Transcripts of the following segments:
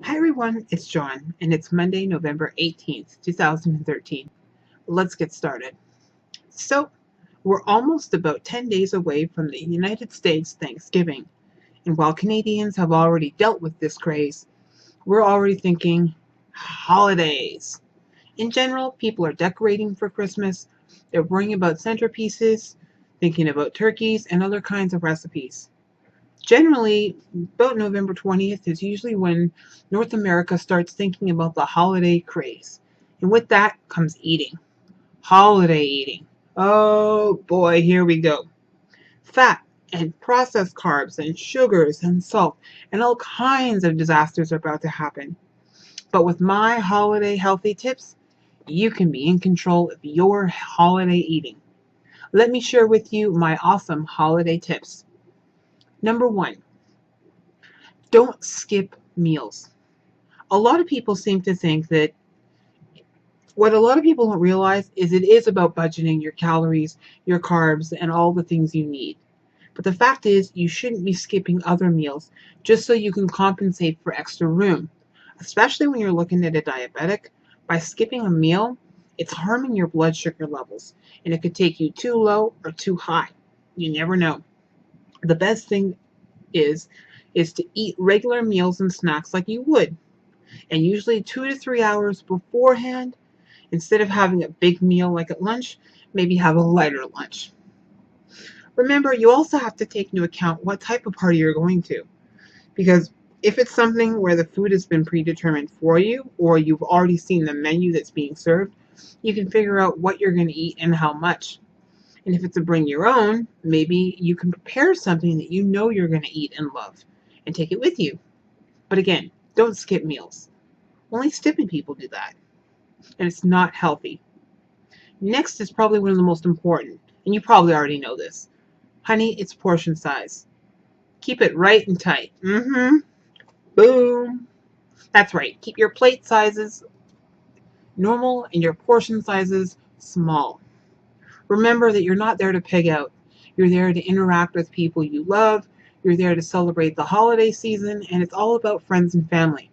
Hi everyone, it's John, and it's Monday, November 18th, 2013. Let's get started. So, we're almost about 10 days away from the United States Thanksgiving, and while Canadians have already dealt with this craze, we're already thinking holidays. In general, people are decorating for Christmas, they're worrying about centerpieces, thinking about turkeys, and other kinds of recipes. Generally, about November 20th is usually when North America starts thinking about the holiday craze. And with that comes eating. Holiday eating. Oh boy, here we go. Fat and processed carbs and sugars and salt and all kinds of disasters are about to happen. But with my holiday healthy tips, you can be in control of your holiday eating. Let me share with you my awesome holiday tips. Number one, don't skip meals. A lot of people seem to think that what a lot of people don't realize is it is about budgeting your calories, your carbs, and all the things you need. But the fact is, you shouldn't be skipping other meals just so you can compensate for extra room. Especially when you're looking at a diabetic, by skipping a meal, it's harming your blood sugar levels, and it could take you too low or too high. You never know. The best thing is is to eat regular meals and snacks like you would, and usually 2 to 3 hours beforehand. Instead of having a big meal like at lunch, maybe have a lighter lunch. Remember, you also have to take into account what type of party you're going to, because if it's something where the food has been predetermined for you, or you've already seen the menu that's being served, you can figure out what you're going to eat and how much. And if it's a bring your own, maybe you can prepare something that you know you're going to eat and love and take it with you. But again, don't skip meals. Only stupid people do that, and it's not healthy. Next is probably one of the most important, and you probably already know this. Honey, it's portion size. Keep it right and tight. Boom. That's right. Keep your plate sizes normal and your portion sizes small. Remember that you're not there to pig out. You're there to interact with people you love. You're there to celebrate the holiday season, and it's all about friends and family.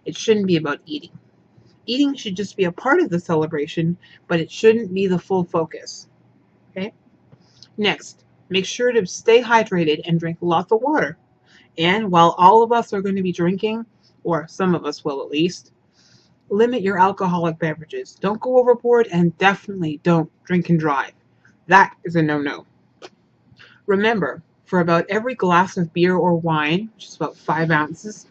It shouldn't be about eating. Eating should just be a part of the celebration, but it shouldn't be the full focus. Okay? Next, make sure to stay hydrated and drink lots of water. And while all of us are going to be drinking, or some of us will at least, limit your alcoholic beverages. Don't go overboard, and definitely don't drink and drive. That is a no-no. Remember, for about every glass of beer or wine, which is about 5 ounces,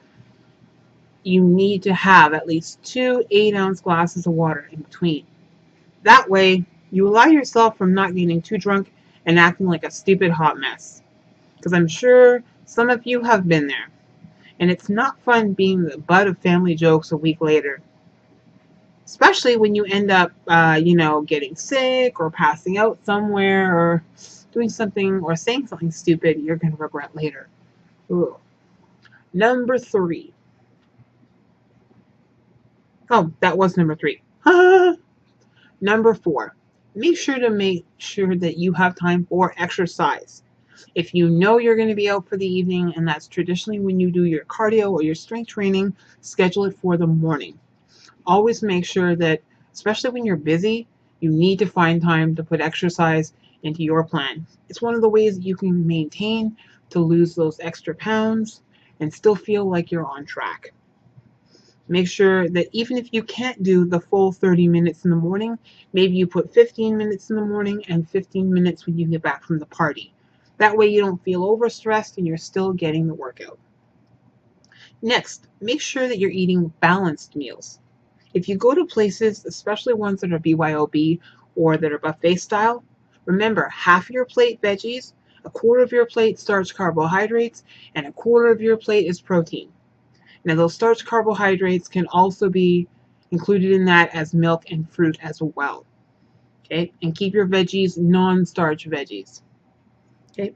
you need to have at least two 8-ounce glasses of water in between. That way, you allow yourself from not getting too drunk and acting like a stupid hot mess. Because I'm sure some of you have been there. And it's not fun being the butt of family jokes a week later. Especially when you end up, getting sick or passing out somewhere or doing something or saying something stupid you're going to regret later. Ooh. Number three. Oh, that was number three. Number four. Make sure that you have time for exercise. If you know you're going to be out for the evening, and that's traditionally when you do your cardio or your strength training, schedule it for the morning. Always make sure that, especially when you're busy, you need to find time to put exercise into your plan. It's one of the ways that you can maintain to lose those extra pounds and still feel like you're on track. Make sure that even if you can't do the full 30 minutes in the morning, maybe you put 15 minutes in the morning and 15 minutes when you get back from the party. That way you don't feel overstressed and you're still getting the workout. Next, make sure that you're eating balanced meals. If you go to places, especially ones that are BYOB or that are buffet style, remember half your plate veggies, a quarter of your plate starch carbohydrates, and a quarter of your plate is protein. Now those starch carbohydrates can also be included in that as milk and fruit as well. Okay, and keep your veggies non-starch veggies. Okay,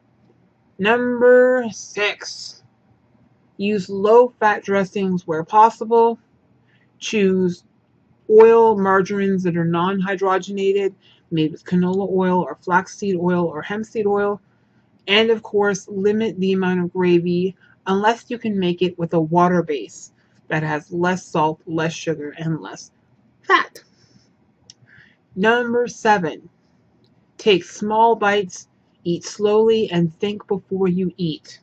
number 6. Use low-fat dressings where possible. Choose oil margarines that are non-hydrogenated, made with canola oil or flaxseed oil or hemp seed oil. And of course, limit the amount of gravy unless you can make it with a water base. that has less salt, less sugar, and less fat. Number 7, take small bites, eat slowly, and think before you eat.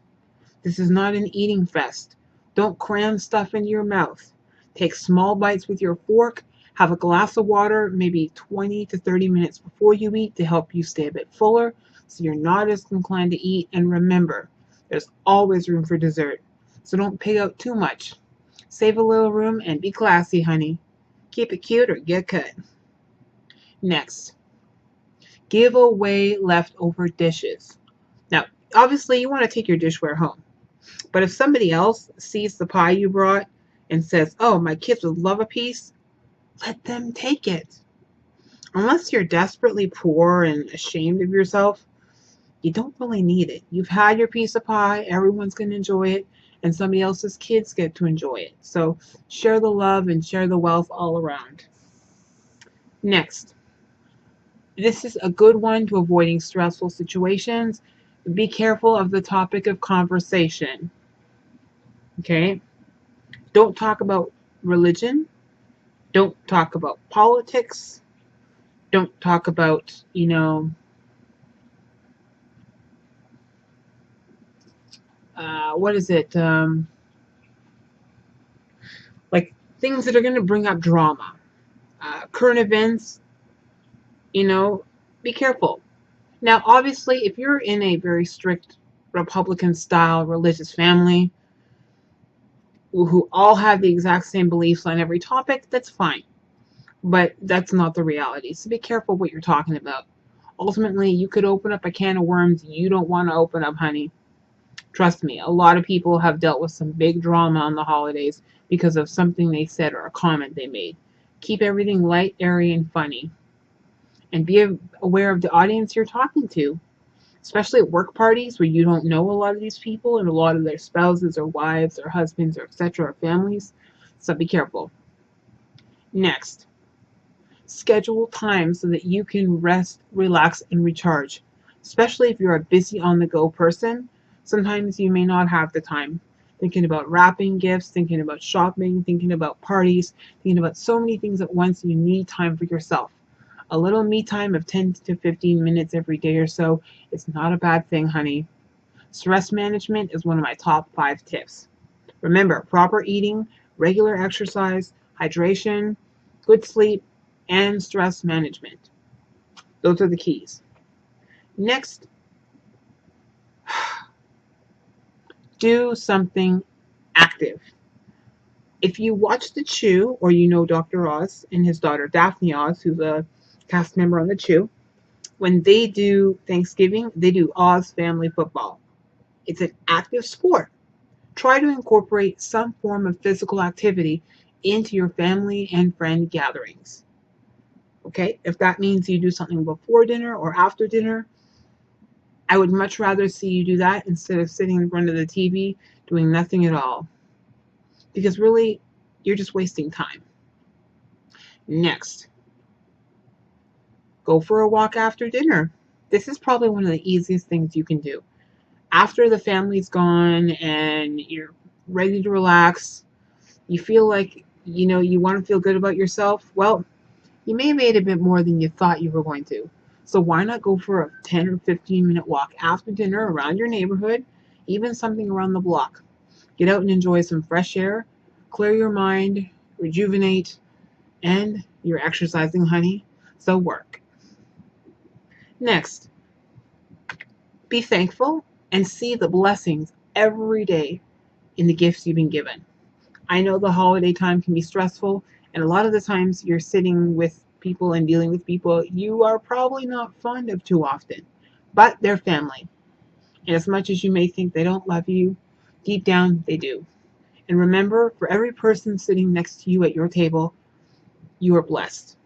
This is not an eating fest. Don't cram stuff into your mouth. Take small bites with your fork. Have a glass of water maybe 20 to 30 minutes before you eat to help you stay a bit fuller so you're not as inclined to eat. And remember, there's always room for dessert. So don't pig out too much. Save a little room and be classy, honey. Keep it cute or get cut. Next, give away leftover dishes. Now, obviously, you want to take your dishware home. But if somebody else sees the pie you brought and says, oh, my kids would love a piece, let them take it. Unless you're desperately poor and ashamed of yourself, you don't really need it. You've had your piece of pie, everyone's going to enjoy it, and somebody else's kids get to enjoy it. So share the love and share the wealth all around. Next, this is a good one to avoiding stressful situations. Be careful of the topic of conversation. Okay? Don't talk about religion. Don't talk about politics. Don't talk about, what is it? Like things that are going to bring up drama. Current events, be careful. Now, obviously, if you're in a very strict Republican style religious family who all have the exact same beliefs on every topic, that's fine. But that's not the reality. So be careful what you're talking about. Ultimately, you could open up a can of worms you don't want to open up, honey. Trust me, a lot of people have dealt with some big drama on the holidays because of something they said or a comment they made. Keep everything light, airy, and funny. And be aware of the audience you're talking to, especially at work parties where you don't know a lot of these people and a lot of their spouses or wives or husbands or etc. or families. So be careful. Next, schedule time so that you can rest, relax, and recharge. Especially if you're a busy on the go person, sometimes you may not have the time. Thinking about wrapping gifts, thinking about shopping, thinking about parties, thinking about so many things at once, you need time for yourself. A little me time of 10 to 15 minutes every day or so is not a bad thing, honey. Stress management is one of my top 5 tips. Remember, proper eating, regular exercise, hydration, good sleep, and stress management. Those are the keys. Next, do something active. If you watch The Chew, or you know Dr. Oz and his daughter Daphne Oz, who's a cast member on The Chew, when they do Thanksgiving, they do Oz Family Football. It's an active sport. Try to incorporate some form of physical activity into your family and friend gatherings. Okay, if that means you do something before dinner or after dinner, I would much rather see you do that instead of sitting in front of the TV doing nothing at all. Because really, you're just wasting time. Next, go for a walk after dinner. This is probably one of the easiest things you can do. After the family's gone and you're ready to relax, you feel like, you want to feel good about yourself. Well, you may have ate a bit more than you thought you were going to. So why not go for a 10 or 15-minute walk after dinner around your neighborhood, even something around the block. Get out and enjoy some fresh air, clear your mind, rejuvenate, and you're exercising, honey. So work. Next, be thankful and see the blessings every day in the gifts you've been given. I know the holiday time can be stressful, and a lot of the times you're sitting with people and dealing with people you are probably not fond of too often, but they're family. And as much as you may think they don't love you, deep down they do. And remember, for every person sitting next to you at your table, you are blessed.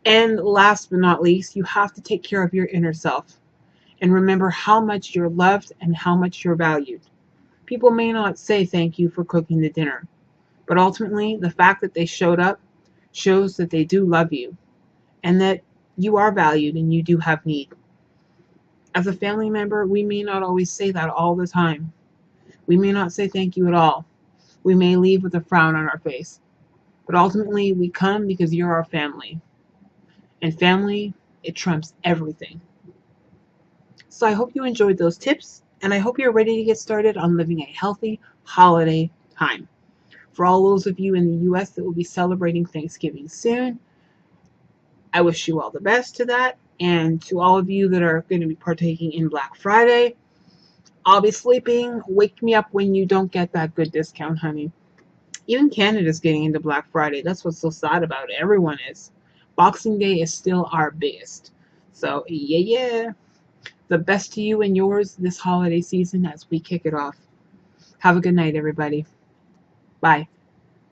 And last but not least, you have to take care of your inner self and remember how much you're loved and how much you're valued. People may not say thank you for cooking the dinner, but ultimately, the fact that they showed up shows that they do love you and that you are valued and you do have need. As a family member, we may not always say that all the time. We may not say thank you at all. We may leave with a frown on our face. But ultimately, we come because you're our family. And family, it trumps everything. So I hope you enjoyed those tips, and I hope you're ready to get started on living a healthy holiday time. For all those of you in the US that will be celebrating Thanksgiving soon, I wish you all the best to that. And to all of you that are going to be partaking in Black Friday, I'll be sleeping. Wake me up when you don't get that good discount, honey. Even Canada's getting into Black Friday. That's what's so sad about it. Everyone is. Boxing Day is still our biggest. So, yeah. The best to you and yours this holiday season as we kick it off. Have a good night, everybody. Bye.